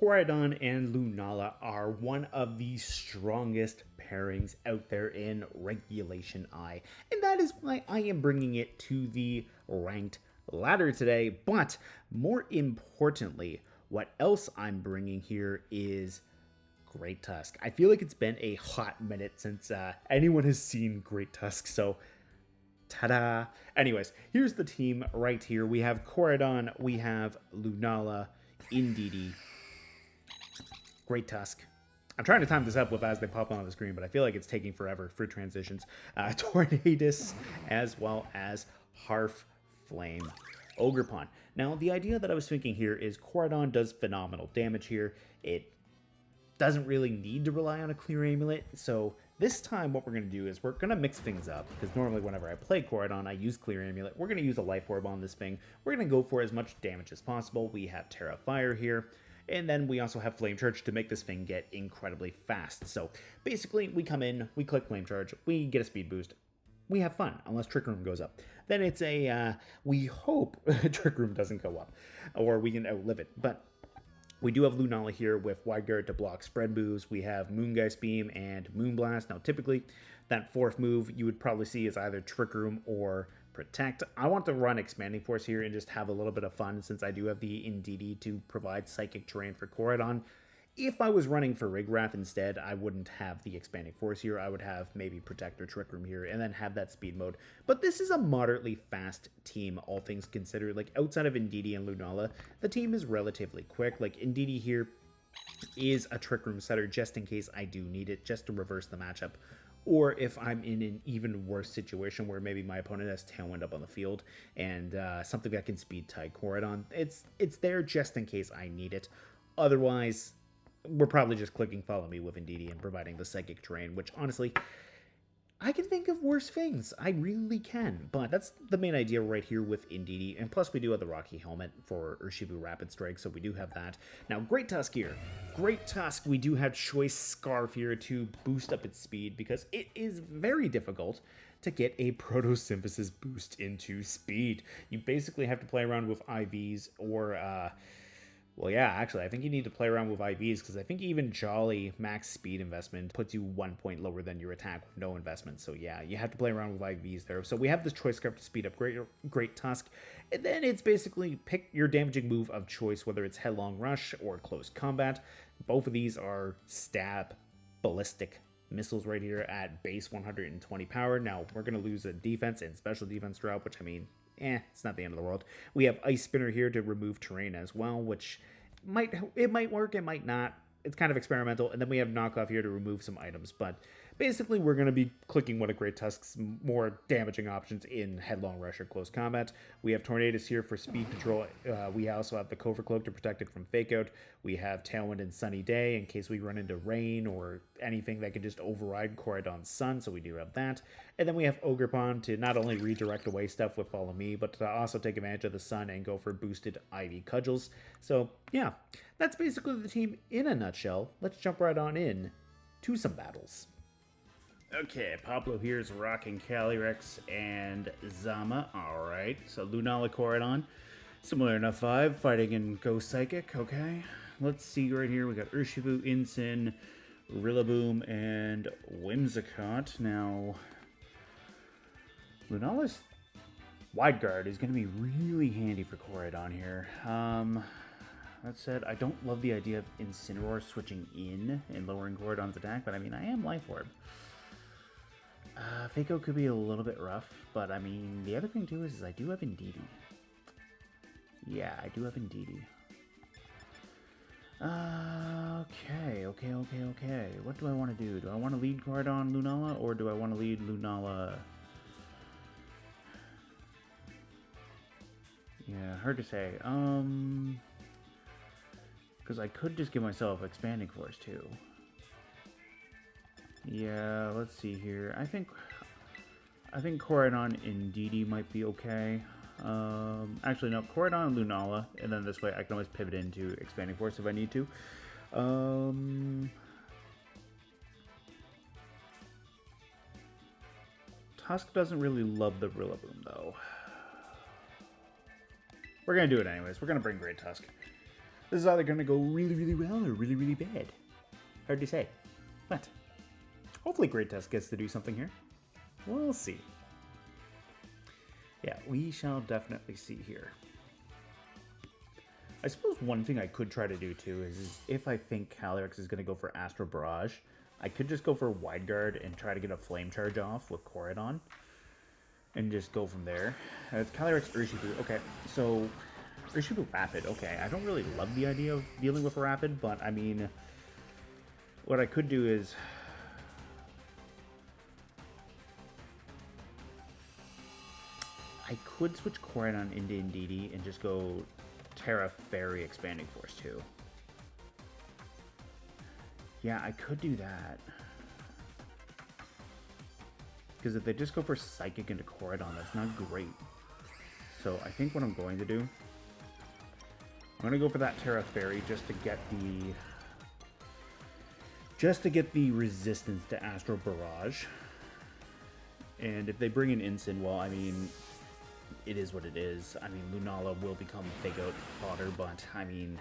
Koraidon and Lunala are one of the strongest pairings out there in Regulation I, and that is why I am bringing it to the ranked ladder today. But more importantly, what else I'm bringing here is Great Tusk. I feel like it's been a hot minute since anyone has seen Great Tusk, so ta-da! Anyways, here's the team right here. We have Koraidon, we have Lunala, Indeedee, Great Tusk. I'm trying to time this up with as they pop on the screen, but I feel like it's taking forever for transitions. Tornadus, as well as Hearthflame, Ogerpon. Now, the idea that I was thinking here is Koraidon does phenomenal damage here. It doesn't really need to rely on a clear amulet, so this time what we're going to do is we're going to mix things up, because normally whenever I play Koraidon, I use clear amulet. We're going to use a life orb on this thing. We're going to go for as much damage as possible. We have Tera Fire here, and then we also have Flame Charge to make this thing get incredibly fast. So basically, we come in, we click Flame Charge, we get a speed boost. We have fun, unless Trick Room goes up. Then it's a, we hope Trick Room doesn't go up, or we can outlive it, but we do have Lunala here with Wide Guard to block spread moves. We have Moongeist Beam and Moonblast. Now, typically, that fourth move you would probably see is either Trick Room or Protect. I want to run Expanding Force here and just have a little bit of fun since I do have the Indeedee to provide Psychic Terrain for Koraidon. If I was running for Rigwrath instead, I wouldn't have the Expanding Force here. I would have maybe Protect or Trick Room here and then have that speed mode. But this is a moderately fast team, all things considered. Like, outside of Indeedee and Lunala, the team is relatively quick. Like, Indeedee here is a Trick Room setter just in case I do need it, just to reverse the matchup. Or if I'm in an even worse situation where maybe my opponent has Tailwind up on the field and something that can speed tie Koraidon, it's there just in case I need it. Otherwise, we're probably just clicking Follow Me with Indeedee and providing the Psychic Terrain, which honestly, I can think of worse things. I really can. But that's the main idea right here with Indeedee. And plus, we do have the Rocky Helmet for Urshifu Rapid Strike, so we do have that. Now, Great Tusk here. Great Tusk, we do have Choice Scarf here to boost up its speed, because it is very difficult to get a Protosynthesis boost into speed. You basically have to play around with IVs or well, yeah, actually, I think you need to play around with IVs, because I think even Jolly max speed investment puts you 1 point lower than your attack with no investment. So yeah, you have to play around with IVs there. So we have this Choice Scarf to speed up Great Tusk, and then it's basically pick your damaging move of choice, whether it's Headlong Rush or Close Combat. Both of these are stab ballistic missiles right here at base 120 power. Now, we're going to lose a defense and special defense drop, which, I mean, it's not the end of the world. We have Ice Spinner here to remove terrain as well, which might work, it might not. It's kind of experimental. And then we have Knockoff here to remove some items. But basically, we're going to be clicking one of Great Tusk's more damaging options in Headlong Rush or Close Combat. We have Tornadus here for speed control. We also have the Covert Cloak to protect it from Fake Out. We have Tailwind and Sunny Day in case we run into rain or anything that can just override Koraidon's Sun, so we do have that. And then we have Ogerpon to not only redirect away stuff with Follow Me, but to also take advantage of the Sun and go for boosted Ivy Cudgels. So, yeah, that's basically the team in a nutshell. Let's jump right on in to some battles. Okay, Pablo here's rocking Calyrex and Zama. Alright, so Lunala Koraidon. Similar enough vibe, fighting in Ghost Psychic, okay. Let's see right here, we got Urshifu, Incin, Rillaboom, and Whimsicott. Now, Lunala's Wide Guard is going to be really handy for Koraidon here. That said, I don't love the idea of Incineroar switching in and lowering Koraidon's attack, but I mean, I am Life Orb. Fako could be a little bit rough, but I mean, the other thing too is I do have Indeedee. Yeah, I do have Indeedee. Okay. What do I want to do? Do I want to lead Koraidon Lunala, or do I want to lead Lunala? Yeah, hard to say. Because I could just give myself Expanding Force too. Yeah, let's see here. I think Koraidon Indeedee might be okay. Actually, no, Koraidon and Lunala, and then this way I can always pivot into Expanding Force if I need to. Tusk doesn't really love the Rillaboom, though. We're going to do it anyways. We're going to bring Great Tusk. This is either going to go really, really well or really, really bad. Hard to say. But hopefully Great Tusk gets to do something here. We'll see. Yeah, we shall definitely see here. I suppose one thing I could try to do too is if I think Calyrex is going to go for Astral Barrage, I could just go for Wide Guard and try to get a Flame Charge off with Koraidon. And just go from there. It's Calyrex Urshifu. Okay, so Urshifu Rapid. Okay, I don't really love the idea of dealing with a Rapid, but I mean, what I could do is I could switch Koraidon into Indeedee and just go Tera Fairy Expanding Force too. Yeah, I could do that. Because if they just go for Psychic into Koraidon, that's not great. So I think what I'm going to do, I'm going to go for that Tera Fairy just to get the resistance to Astral Barrage. And if they bring in Incin, well, I mean, it is what it is. I mean, Lunala will become Fake Out fodder, but I mean,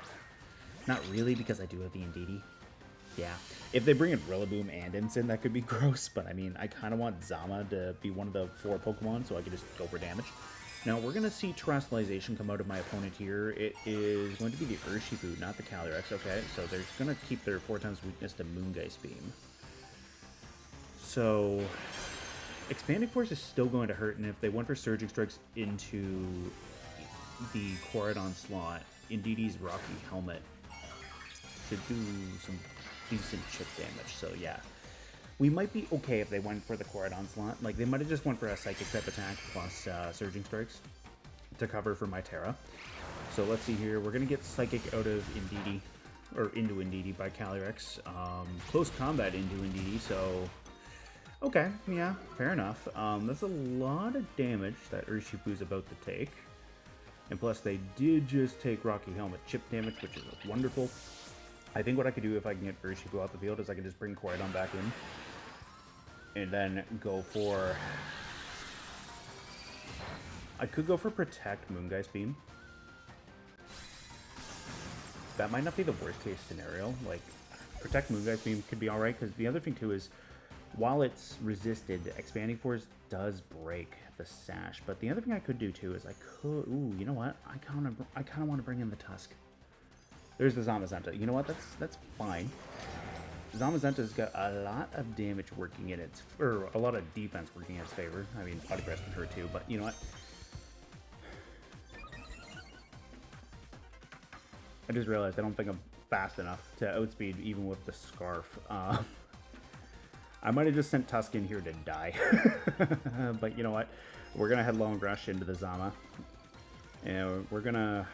not really because I do have the Indeedee. Yeah, if they bring in Rillaboom and Incin, that could be gross, but I mean, I kind of want Zama to be one of the 4 Pokemon, so I could just go for damage. Now, we're going to see Terrestrialization come out of my opponent here. It is going to be the Urshifu, not the Calyrex, okay? So they're going to keep their 4x weakness to Moongeist Beam. So, Expanding Force is still going to hurt, and if they went for Surging Strikes into the Koraidon slot, Indeedee's Rocky Helmet should do some decent chip damage, so yeah. We might be okay if they went for the Koraidon slot. Like, they might have just went for a Psychic type attack plus Surging Strikes to cover for my Tera. So let's see here. We're going to get Psychic out of Indeedee, or into Indeedee by Calyrex. Close combat into Indeedee, so okay, yeah, fair enough. That's a lot of damage that Urshifu's about to take. And plus, they did just take Rocky Helmet chip damage, which is wonderful. I think what I could do if I can get Urshifu out the field is I can just bring Koraidon back in. And then go for... I could go for Protect Moongeist Beam. That might not be the worst case scenario. Like, Protect Moongeist Beam could be alright, because the other thing too is, while it's resisted, Expanding Force does break the Sash. But the other thing I could do too is I could... Ooh, you know what? I kind of want to bring in the Tusk. There's the Zamazenta. You know what? That's fine. Zamazenta's got a lot of damage working in its... Or a lot of defense working in its favor. I mean, Body Breath can hurt too, but you know what? I just realized I don't think I'm fast enough to outspeed even with the Scarf. I might have just sent Tusk in here to die. But you know what? We're going to Headlong Rush into the Zama. And we're going to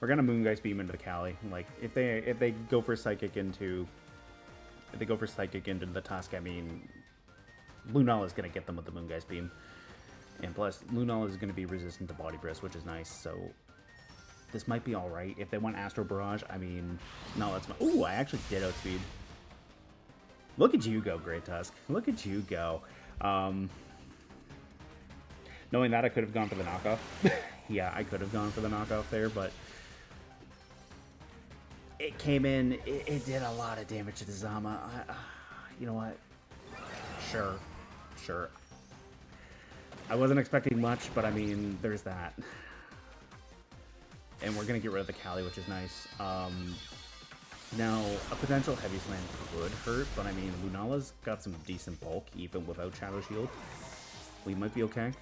Moongeist Beam into the Cali. Like, if they go for Psychic into... If they go for Psychic into the Tusk, I mean... Lunala is going to get them with the Moongeist Beam. And plus, Lunala is going to be resistant to Body Breath, which is nice, so... This might be alright. If they want Astro Barrage, I mean... No, that's not... Ooh, I actually did outspeed. Look at you go, Great Tusk. Look at you go. Knowing that, I could have gone for the knockoff. Yeah, I could have gone for the knockoff there, but... It came in, it did a lot of damage to the Zama. You know what? Sure. I wasn't expecting much, but I mean, there's that. And we're going to get rid of the Cali, which is nice. Now, a potential Heavy Slam could hurt, but I mean, Lunala's got some decent bulk, even without Shadow Shield. We might be okay.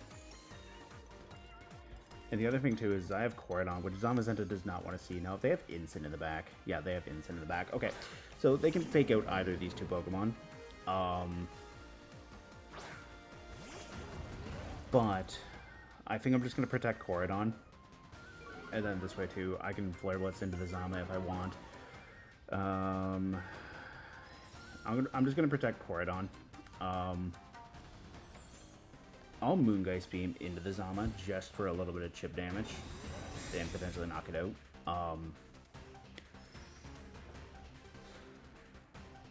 And the other thing, too, is I have Koraidon, which Zamazenta does not want to see. Now, if they have Incin in the back... Yeah, they have Incin in the back. Okay, so they can fake out either of these two Pokemon. But I think I'm just going to protect Koraidon. And then this way, too, I can Flare Blitz into the Zama if I want. I'm just going to protect Koraidon. I'll Moongeist Beam into the Zama just for a little bit of chip damage. Then potentially knock it out.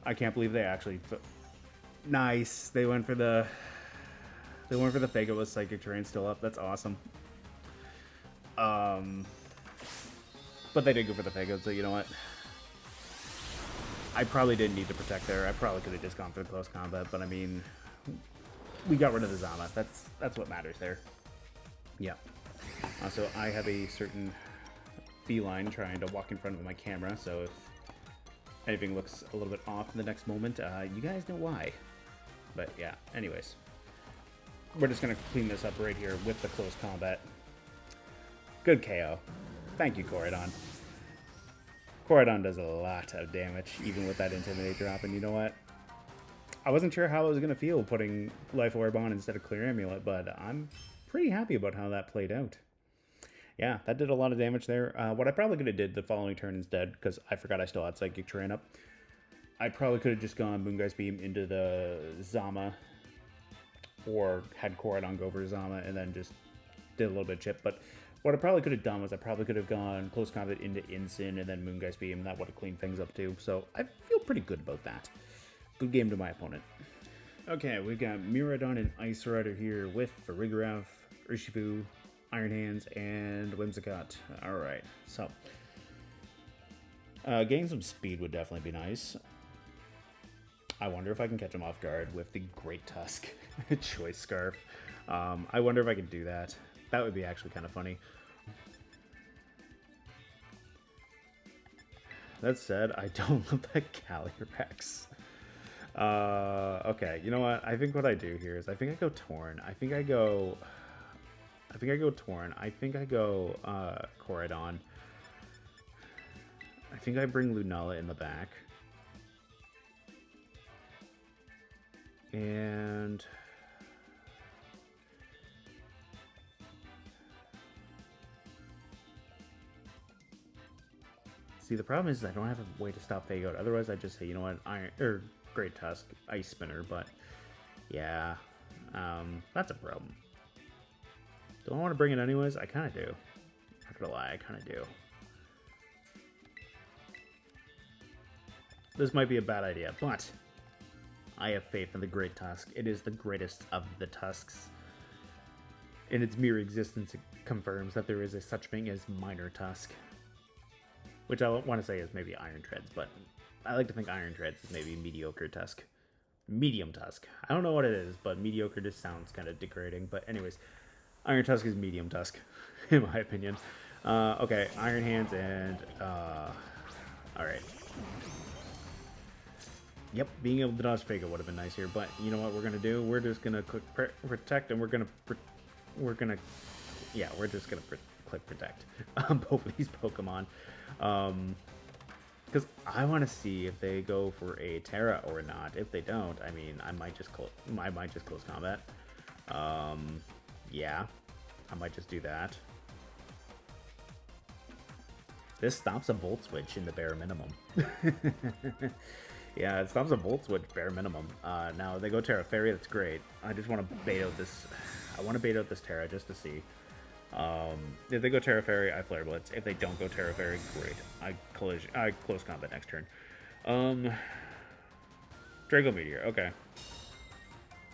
I can't believe they actually... Nice! They went for the... Fake Out with Psychic Terrain still up. That's awesome. But they did go for the Pego, so you know what? I probably didn't need to protect there. I probably could have just gone for the close combat, but I mean, we got rid of the Zama. That's what matters there. Yeah. Also, I have a certain feline trying to walk in front of my camera, so if anything looks a little bit off in the next moment, you guys know why. But yeah, anyways. We're just going to clean this up right here with the close combat. Good KO. Thank you, Koraidon. Koraidon does a lot of damage, even with that Intimidate drop, and you know what? I wasn't sure how I was going to feel putting Life Orb on instead of Clear Amulet, but I'm pretty happy about how that played out. Yeah, that did a lot of damage there. What I probably could have did the following turn instead, because I forgot I still had Psychic Terrain up, I probably could have just gone Moongeist Beam into the Zama, or had Koraidon go for Zama, and then just did a little bit of chip, but what I probably could have done was I probably could have gone Close Combat into Incin and then Moongeist Beam, and that would have cleaned things up too. So I feel pretty good about that. Good game to my opponent. Okay, we've got Miraidon and Ice Rider here with Farigiraf, Urshifu, Iron Hands, and Whimsicott. Alright, so getting some speed would definitely be nice. I wonder if I can catch him off guard with the Great Tusk Choice Scarf. I wonder if I can do that. That would be actually kind of funny. That said, I don't love that Calyrex. Okay, you know what? I think what I do here is I think I go Torn. I think I go Torn. I think I go Koraidon. I think I bring Lunala in the back. And see, the problem is I don't have a way to stop Fagoat. Otherwise, I'd just say, you know what, Great Tusk, Ice Spinner. But yeah, that's a problem. Do I want to bring it anyways? I kind of do. Not gonna lie, I kind of do. This might be a bad idea, but I have faith in the Great Tusk. It is the greatest of the Tusks. In its mere existence, it confirms that there is a such thing as Minor Tusk. Which I want to say is maybe Iron Treads, but I like to think Iron Treads is maybe Mediocre Tusk. Medium Tusk. I don't know what it is, but Mediocre just sounds kind of degrading. But anyways, Iron Tusk is Medium Tusk, in my opinion. Okay, Iron Hands and... Alright. Yep, being able to dodge Fago would have been nice here, but you know what we're going to do? We're just going to click Protect, and we're just going to click Protect on both of these Pokemon. Because I want to see if they go for a Tera or not. If they don't, I mean, I might just close combat. Yeah, I might just do that. This stops a Volt Switch in the bare minimum. Yeah, it stops a Volt Switch bare minimum. Now they go Tera Fairy, that's great. I just want to bait out this. I want to bait out this Tera just to see. If they go Tera Fairy, I Flare Blitz. If they don't go Tera Fairy, great. I close combat next turn. Draco Meteor, okay.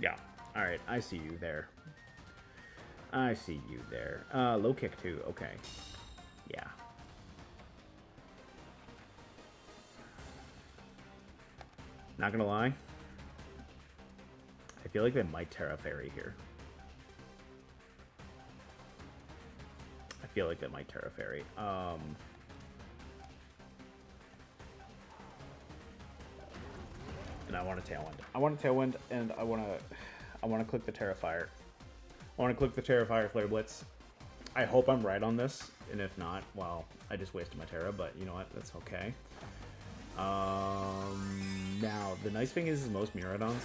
Yeah, alright, I see you there. I see you there. Low kick too, okay. Yeah. Not gonna lie. I feel like they might Tera Fairy here. I feel like they might Tera Fairy. And I want a Tailwind. I want a Tailwind, and I want to click the Tera Fire. I want to click the Tera Fire Flare Blitz. I hope I'm right on this, and if not, well, I just wasted my Tera, but you know what? That's okay. Now, the nice thing is most Miraidons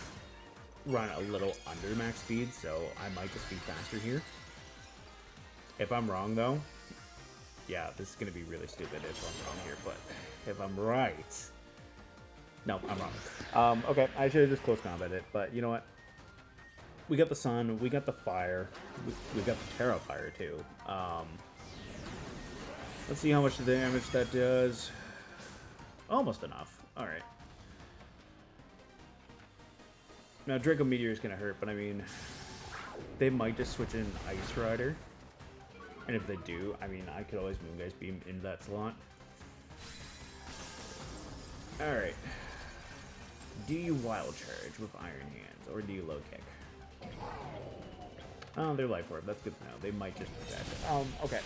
run a little under max speed, so I might just be faster here. If I'm wrong, though, yeah, this is going to be really stupid if I'm wrong here, but if I'm right... No, I'm wrong. Okay, I should have just close combat it, but you know what? We got the Sun, we got the Fire, we got the Tera Fire, too. Let's see how much damage that does. Almost enough. Alright. Now, Draco Meteor is going to hurt, but I mean, they might just switch in Ice Rider. And if they do, I mean, I could always Moongeist Beam into that slot. Alright. Do you Wild Charge with Iron Hands, or do you Low Kick? Oh, they're Life Orb. That's good to know. They might just protect it. Okay.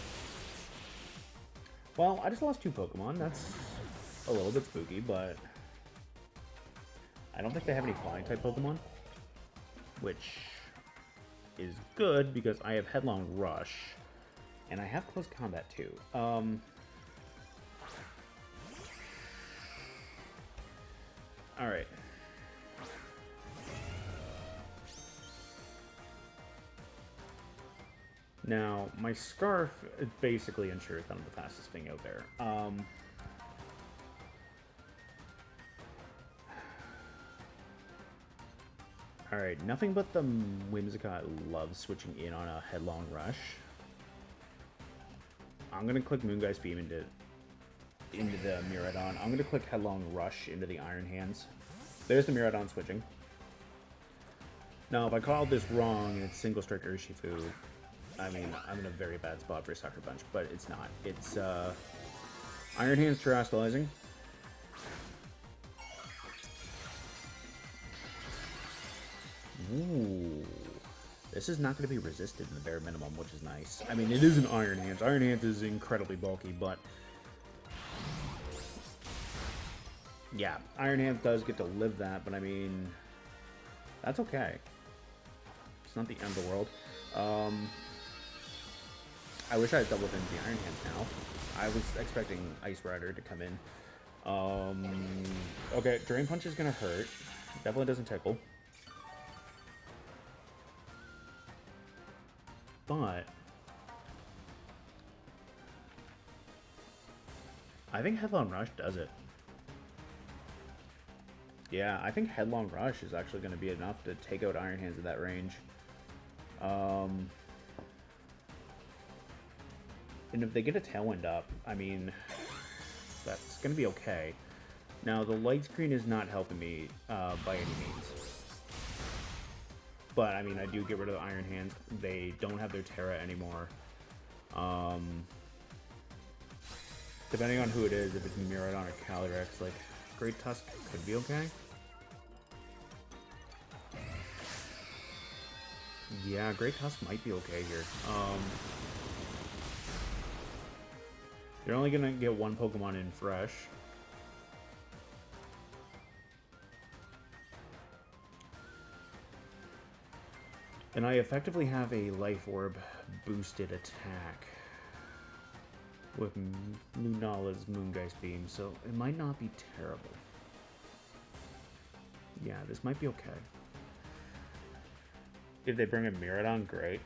Well, I just lost 2 Pokemon. That's a little bit spooky, but I don't think they have any Flying-type Pokemon, which is good because I have Headlong Rush, and I have Close Combat too. Alright. Now, my Scarf basically ensures that I'm the fastest thing out there. Alright, nothing but the Whimsicott loves switching in on a Headlong Rush. I'm going to click Moongeist Beam into the Miraidon. I'm going to click Headlong Rush into the Iron Hands. There's the Miraidon switching. Now, if I called this wrong and it's Single Strike Urshifu, I mean, I'm in a very bad spot for Sucker Punch, but it's not. It's Iron Hands Terastallizing. Ooh. This is not going to be resisted in the bare minimum, which is nice. I mean, it is an Iron Hands. Iron Hands is incredibly bulky, but yeah, Iron Hands does get to live that, but I mean, that's okay. It's not the end of the world. I wish I had doubled into the Iron Hands now. I was expecting Ice Rider to come in. Okay, Drain Punch is going to hurt. Definitely doesn't tickle. But I think Headlong Rush does it. Yeah, I think Headlong Rush is actually going to be enough to take out Iron Hands at that range. And if they get a Tailwind up, I mean, that's going to be okay. Now, the light screen is not helping me by any means. But, I mean, I do get rid of the Iron Hands. They don't have their Tera anymore. Depending on who it is, if it's Miraidon or Calyrex, like, Great Tusk could be okay. Yeah, Great Tusk might be okay here. You're only going to get 1 Pokemon in fresh. And I effectively have a Life Orb boosted attack with Lunala's Moongeist Beam, so it might not be terrible. Yeah, this might be okay. If they bring a Miraidon, great.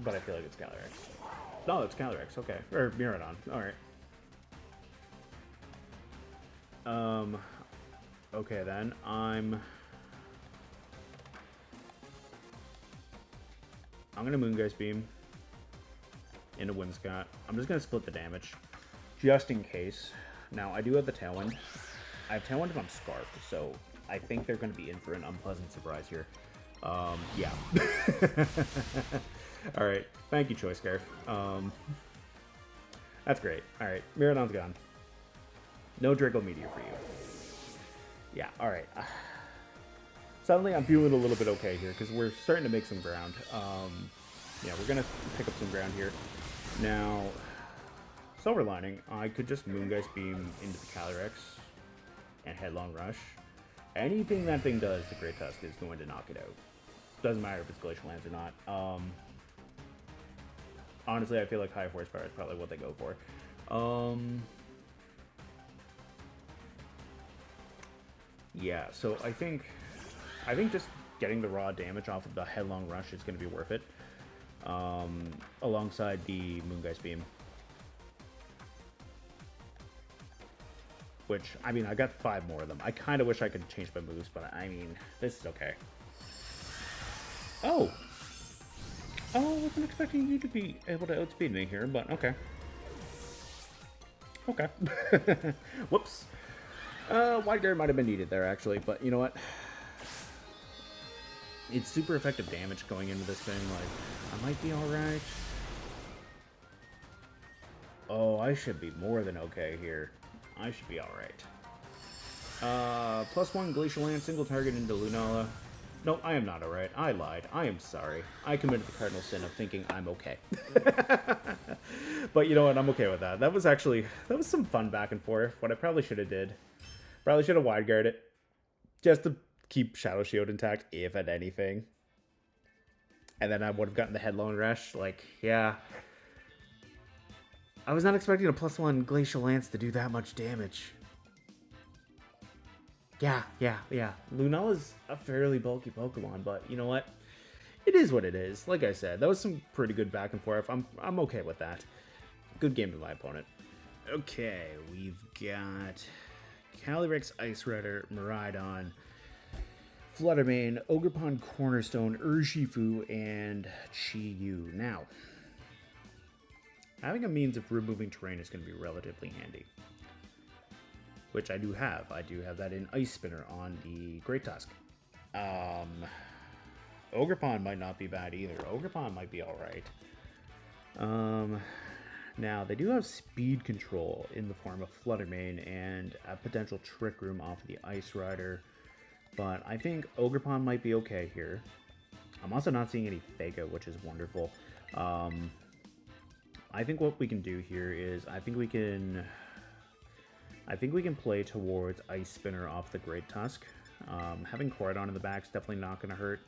But I feel like it's Calyrex. No, it's Calyrex, okay. Or Miraidon, alright. Okay then, I'm gonna Moongeist Beam into Whimsicott. I'm just gonna split the damage, just in case. Now, I do have the Tailwind. I have Tailwind if I'm Scarfed, so I think they're gonna be in for an unpleasant surprise here. Yeah. Alright, thank you, Choice Scarf. That's great. Alright, Miraidon's gone. No Draco Meteor for you. Yeah, alright. Suddenly I'm feeling a little bit okay here, because we're starting to make some ground. Yeah, we're going to pick up some ground here. Now, Silver Lining, I could just Moongeist Beam into the Calyrex and Headlong Rush. Anything that thing does to Great Tusk is going to knock it out. Doesn't matter if it's Glacial Lance or not. Honestly, I feel like High Force Power is probably what they go for. Yeah, so I think just getting the raw damage off of the Headlong Rush is going to be worth it. Alongside the Moongeist Beam. Which, I mean, I got 5 more of them. I kind of wish I could change my moves, but I mean, this is okay. Oh! Oh, I wasn't expecting you to be able to outspeed me here, but okay. Okay. Whoops. Wide Guard might have been needed there, actually, but you know what? It's super effective damage going into this thing, like, I might be alright. Oh, I should be more than okay here. I should be alright. +1 Glacial Lance, single target into Lunala. No, I am not alright. I lied. I am sorry. I committed the cardinal sin of thinking I'm okay. But you know what? I'm okay with that. That was some fun back and forth. What I probably should have did. Probably should have wide guarded it. Just to keep Shadow Shield intact, if at anything. And then I would have gotten the Headlong Rush. Like, yeah. I was not expecting a +1 Glacial Lance to do that much damage. Yeah. Lunala's a fairly bulky Pokemon, but you know what? It is what it is. Like I said, that was some pretty good back and forth. I'm okay with that. Good game to my opponent. Okay, we've got Calyrex, Ice Rider, Miraidon, Fluttermane, Ogerpon, Cornerstone, Urshifu, and Chi-Yu. Now, having a means of removing terrain is going to be relatively handy. Which I do have. I do have that in Ice Spinner on the Great Tusk. Ogerpon might not be bad either. Ogerpon might be alright. Now, they do have speed control in the form of Fluttermane and a potential Trick Room off of the Ice Rider. But I think Ogerpon might be okay here. I'm also not seeing any Fake Out, which is wonderful. I think what we can do here is, I think we can play towards Ice Spinner off the Great Tusk. Having Koraidon in the back is definitely not going to hurt.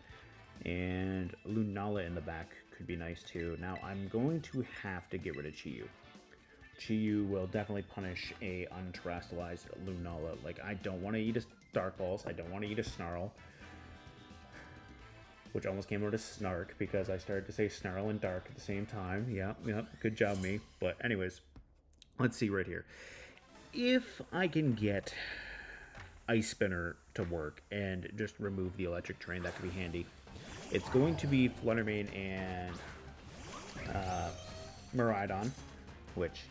And Lunala in the back could be nice too. Now, I'm going to have to get rid of Chi-Yu. Chi-Yu will definitely punish a unterrestrialized Lunala. Like, I don't want to eat a Dark Pulse. I don't want to eat a Snarl. Which almost came out as Snark because I started to say Snarl and Dark at the same time. Yep, good job me. But anyways, let's see right here. If I can get Ice Spinner to work and just remove the electric terrain, that could be handy. It's going to be Fluttermane and Miraidon, which,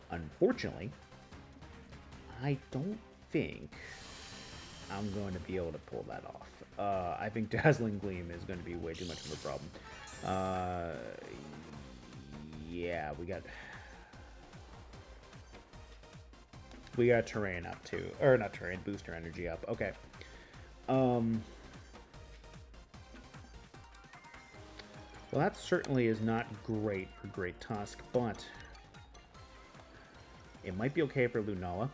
unfortunately, I don't think I'm going to be able to pull that off. I think Dazzling Gleam is going to be way too much of a problem. Yeah, we got terrain up too, or not terrain, booster energy up. Okay. Well, that certainly is not great for Great Tusk, but it might be okay for Lunala.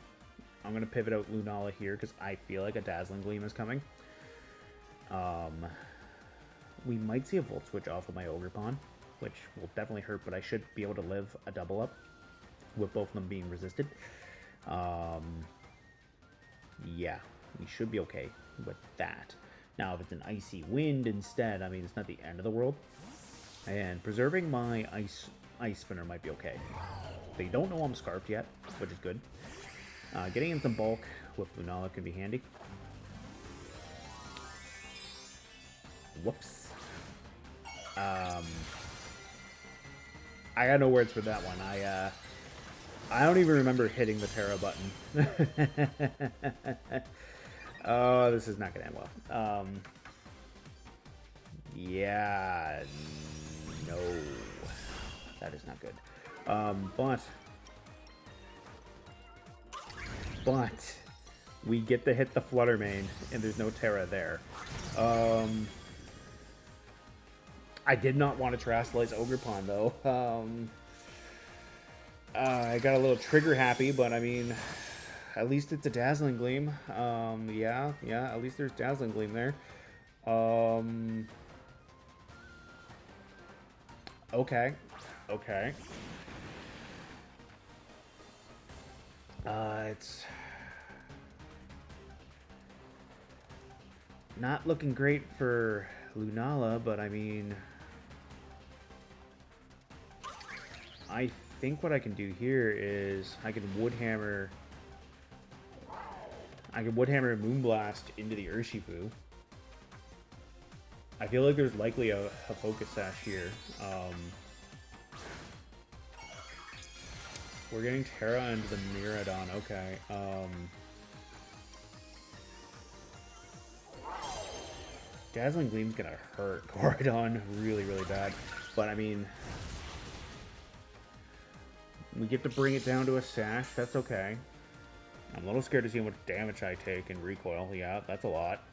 I'm going to pivot out Lunala here because I feel like a Dazzling Gleam is coming. We might see a Volt Switch off of my Ogerpon, which will definitely hurt, but I should be able to live a double up with both of them being resisted. Yeah, we should be okay with that. Now, if it's an Icy Wind instead, I mean, it's not the end of the world. And preserving my Ice Spinner might be okay. They don't know I'm Scarfed yet, which is good. Getting in some bulk with Lunala can be handy. Whoops. I got no words for that one. I don't even remember hitting the Tera button. Oh, this is not going to end well. Yeah, no. That is not good. But we get to hit the Fluttermane, and there's no Tera there. I did not want to Terrasilize Ogerpon, though. I got a little trigger happy, but I mean, at least it's a Dazzling Gleam. Yeah, at least there's Dazzling Gleam there. Okay. It's not looking great for Lunala, but I mean, I think what I can do here is I can Woodhammer Moonblast into the Urshifu. I feel like there's likely a Focus Sash here. We're getting Tera into the Miraidon. Okay. Dazzling Gleam's gonna hurt Koraidon really, really bad. But I mean, We get to bring it down to a sash. That's okay. I'm a little scared to see how much damage I take in recoil. Yeah, that's a lot.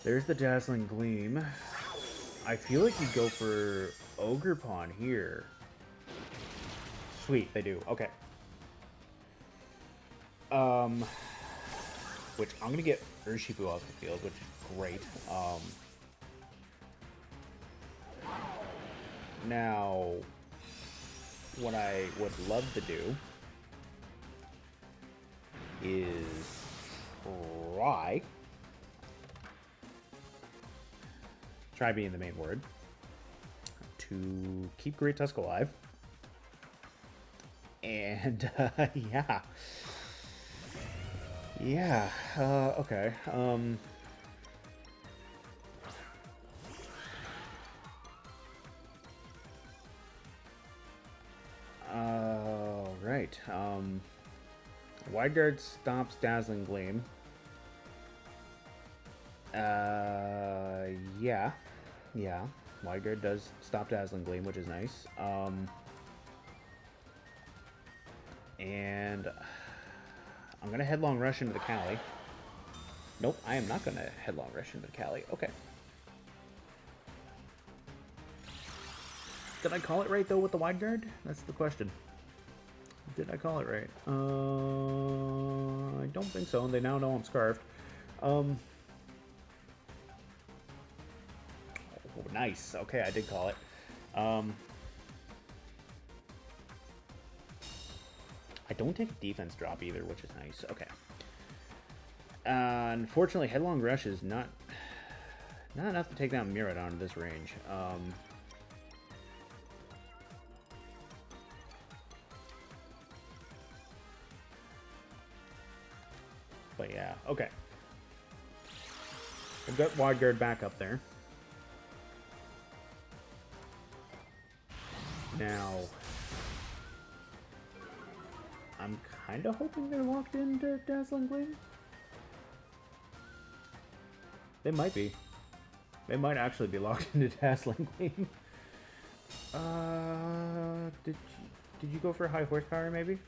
There's the Dazzling Gleam. I feel like you go for Ogerpon here. Sweet, they do. Okay. Which I'm gonna get Urshifu off the field, which is great. Now, what I would love to do is try being the main word to keep Great Tusk alive. And okay. Right. Wide Guard stops Dazzling Gleam. Yeah. Wide Guard does stop Dazzling Gleam, which is nice. And I'm gonna Headlong Rush into the Cali. Nope, I am not gonna Headlong Rush into the Cali. Okay. Did I call it right, though, with the Wide Guard? That's the question. Did I call it right? I don't think so. They now know I'm Scarfed. Oh, nice. Okay, I did call it. I don't take a defense drop either, which is nice. Okay. Unfortunately, Headlong Rush is not enough to take down Miraidon at this range. But yeah, okay. I've got Wide Guard back up there. Now, I'm kind of hoping they're locked into Dazzling Gleam. They might be. They might actually be locked into Dazzling Gleam. Did you go for high horsepower, maybe?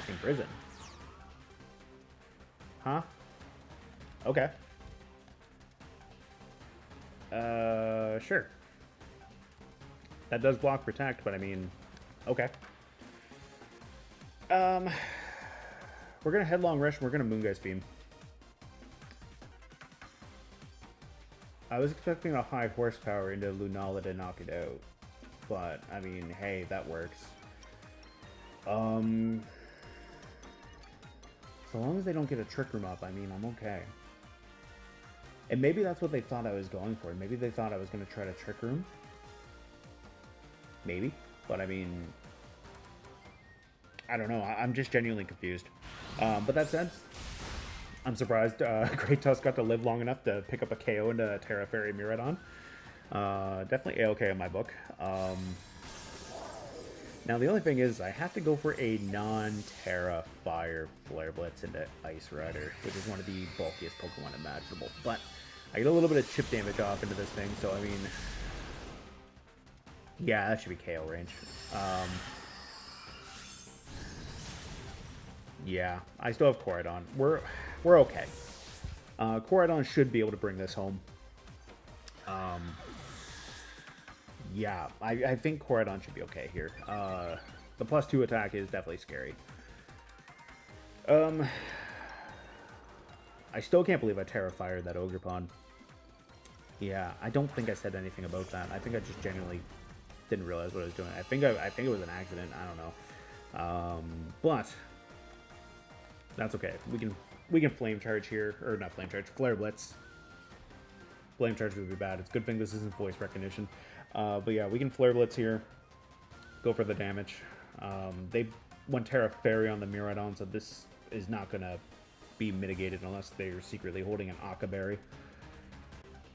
Imprison. Huh? Okay. Sure. That does block Protect, but I mean, okay. We're gonna Headlong Rush and we're gonna Moongeist Beam. I was expecting a high horsepower into Lunala to knock it out, but I mean, hey, that works. So long as they don't get a Trick Room up, I mean, I'm okay. And maybe that's what they thought I was going for. Maybe they thought I was going to try to Trick Room. Maybe. But I mean, I don't know. I'm just genuinely confused. But that said, I'm surprised Great Tusk got to live long enough to pick up a KO into Tera Fire Miraidon. Definitely A-okay in my book. Now, the only thing is I have to go for a non-Tera Fire Flare Blitz into Ice Rider, which is one of the bulkiest Pokemon imaginable. But I get a little bit of chip damage off into this thing, so I mean, yeah, that should be KO range. Yeah, I still have Koraidon. We're okay. Koraidon should be able to bring this home. Yeah, I think Koraidon should be okay here. The +2 attack is definitely scary. I still can't believe I Tera Fired that Ogerpon. Yeah, I don't think I said anything about that. I think I just genuinely didn't realize what I was doing. I think it was an accident. I don't know. But that's okay. We can Flame Charge here, or not Flame Charge, Flare Blitz. Flame Charge would be bad. It's a good thing this isn't voice recognition. But yeah, we can Flare Blitz here. Go for the damage. They went Tera Fairy on the Miraidon, so this is not going to be mitigated unless they're secretly holding an Occa Berry.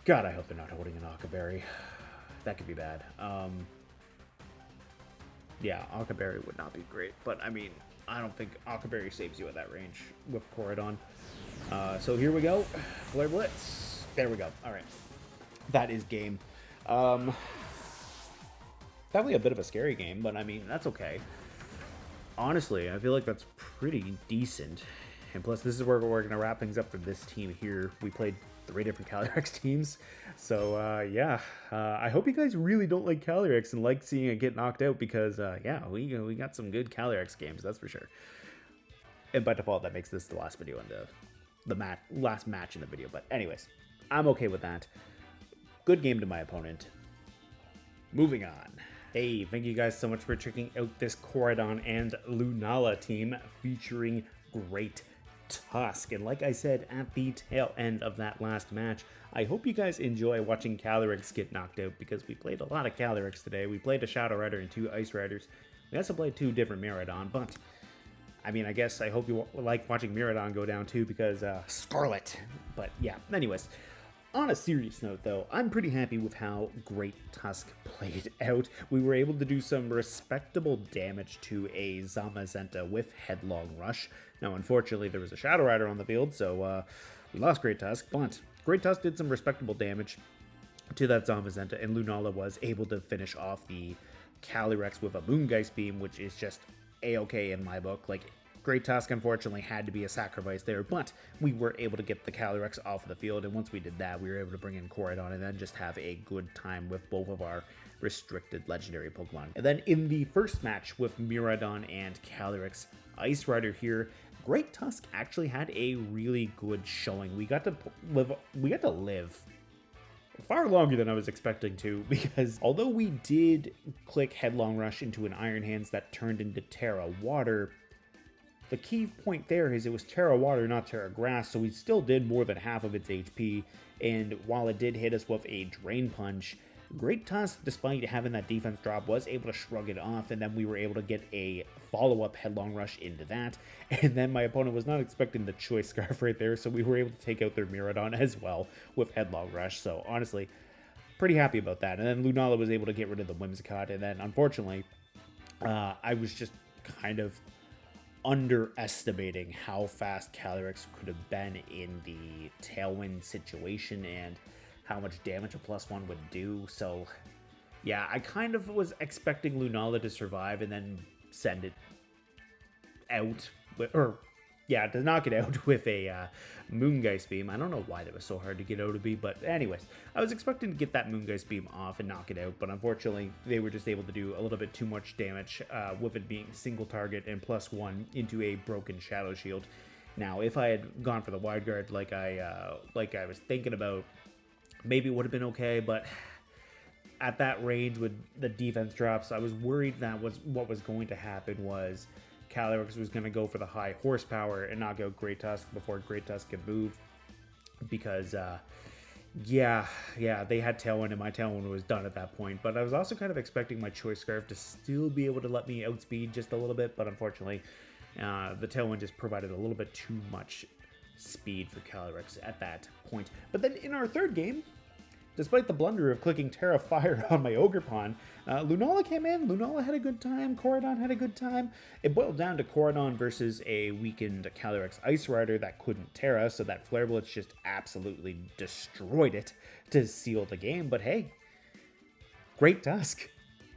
God, I hope they're not holding an Occa Berry. That could be bad. Yeah, Occa Berry would not be great, but I mean, I don't think Occa Berry saves you at that range with Koraidon. So here we go. Flare Blitz. There we go. All right. That is game. Definitely a bit of a scary game, but I mean, that's okay. Honestly, I feel like that's pretty decent. And plus, this is where we're going to wrap things up for this team here. We played 3 different Calyrex teams. So, yeah. I hope you guys really don't like Calyrex and like seeing it get knocked out because, yeah, we got some good Calyrex games, that's for sure. And by default, that makes this the last video in the last match in the video. But anyways, I'm okay with that. Good game to my opponent. Moving on. Hey, thank you guys so much for checking out this Koraidon and Lunala team featuring Great Tusk. And like I said at the tail end of that last match, I hope you guys enjoy watching Calyrex get knocked out because we played a lot of Calyrex today. We played a Shadow Rider and 2 Ice Riders. We also played 2 different Miraidon, but I mean, I guess I hope you like watching Miraidon go down too because Scarlet. But yeah, anyways. On a serious note, though, I'm pretty happy with how Great Tusk played out. We were able to do some respectable damage to a Zamazenta with Headlong Rush. Now, unfortunately, there was a Shadow Rider on the field, so we lost Great Tusk, but Great Tusk did some respectable damage to that Zamazenta, and Lunala was able to finish off the Calyrex with a Moongeist Beam, which is just A-okay in my book. Like, Great Tusk, unfortunately, had to be a sacrifice there, but we were able to get the Calyrex off of the field, and once we did that, we were able to bring in Koraidon and then just have a good time with both of our restricted legendary Pokemon. And then in the first match with Miraidon and Calyrex Ice Rider here, Great Tusk actually had a really good showing. We got to live far longer than I was expecting to, because although we did click Headlong Rush into an Iron Hands that turned into Tera Water, the key point there is it was Tera Water, not Tera Grass, so we still did more than half of its HP, and while it did hit us with a Drain Punch, Great Tusk, despite having that defense drop, was able to shrug it off, and then we were able to get a follow-up Headlong Rush into that, and then my opponent was not expecting the Choice Scarf right there, so we were able to take out their Miraidon as well with Headlong Rush, so honestly, pretty happy about that. And then Lunala was able to get rid of the Whimsicott, and then unfortunately, I was just kind of underestimating how fast Calyrex could have been in the Tailwind situation and how much damage a +1 would do. So yeah, I kind of was expecting Lunala to survive and then send it out, to knock it out with a Moongeist Beam. I don't know why that was so hard to get out of me, but anyways, I was expecting to get that Moongeist Beam off and knock it out, but unfortunately, they were just able to do a little bit too much damage with it being single target and +1 into a broken Shadow Shield. Now, if I had gone for the Wide Guard like I was thinking about, maybe it would have been okay, but at that range with the defense drops, I was worried that what was going to happen was Calyrex was going to go for the high horsepower and knock out Great Tusk before Great Tusk could move, because yeah, they had Tailwind and my Tailwind was done at that point. But I was also kind of expecting my Choice Scarf to still be able to let me outspeed just a little bit, but unfortunately the Tailwind just provided a little bit too much speed for Calyrex at that point. But then in our third game, despite the blunder of clicking Tera Fire on my Ogerpon, Lunala came in, Lunala had a good time, Koraidon had a good time. It boiled down to Koraidon versus a weakened Calyrex Ice Rider that couldn't Tera, so that Flare Blitz just absolutely destroyed it to seal the game. But hey, Great Tusk.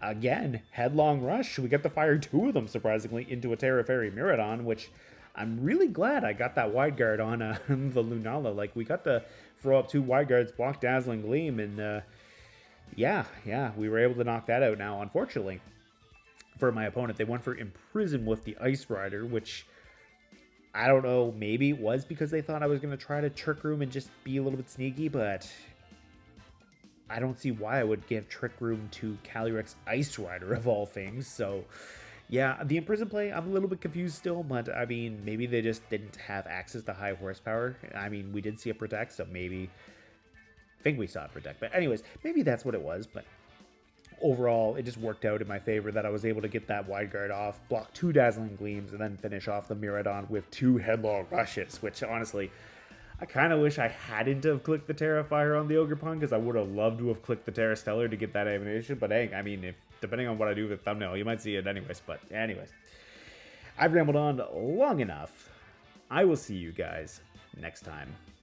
Again, Headlong Rush. We got to fire 2 of them, surprisingly, into a Tera Fairy Miraidon, which I'm really glad I got that Wide Guard on the Lunala. Like, we got to throw up 2 Wide Guards, block Dazzling Gleam, and yeah, we were able to knock that out. Now, unfortunately, for my opponent, they went for Imprison with the Ice Rider, which, I don't know, maybe it was because they thought I was going to try to Trick Room and just be a little bit sneaky, but I don't see why I would give Trick Room to Calyrex Ice Rider, of all things. So yeah, the Imprison play, I'm a little bit confused still, but I mean, maybe they just didn't have access to high horsepower. I mean, we did see a Protect, so maybe, I think we saw a Protect, but anyways, maybe that's what it was. But overall, it just worked out in my favor that I was able to get that Wide Guard off, block 2 Dazzling Gleams, and then finish off the Miraidon with 2 Headlong Rushes, which honestly, I kind of wish I hadn't have clicked the Tera Fire on the Ogerpon, because I would have loved to have clicked the Tera Stellar to get that animation. But hey, I mean, depending on what I do with the thumbnail, you might see it anyways. But anyways, I've rambled on long enough. I will see you guys next time.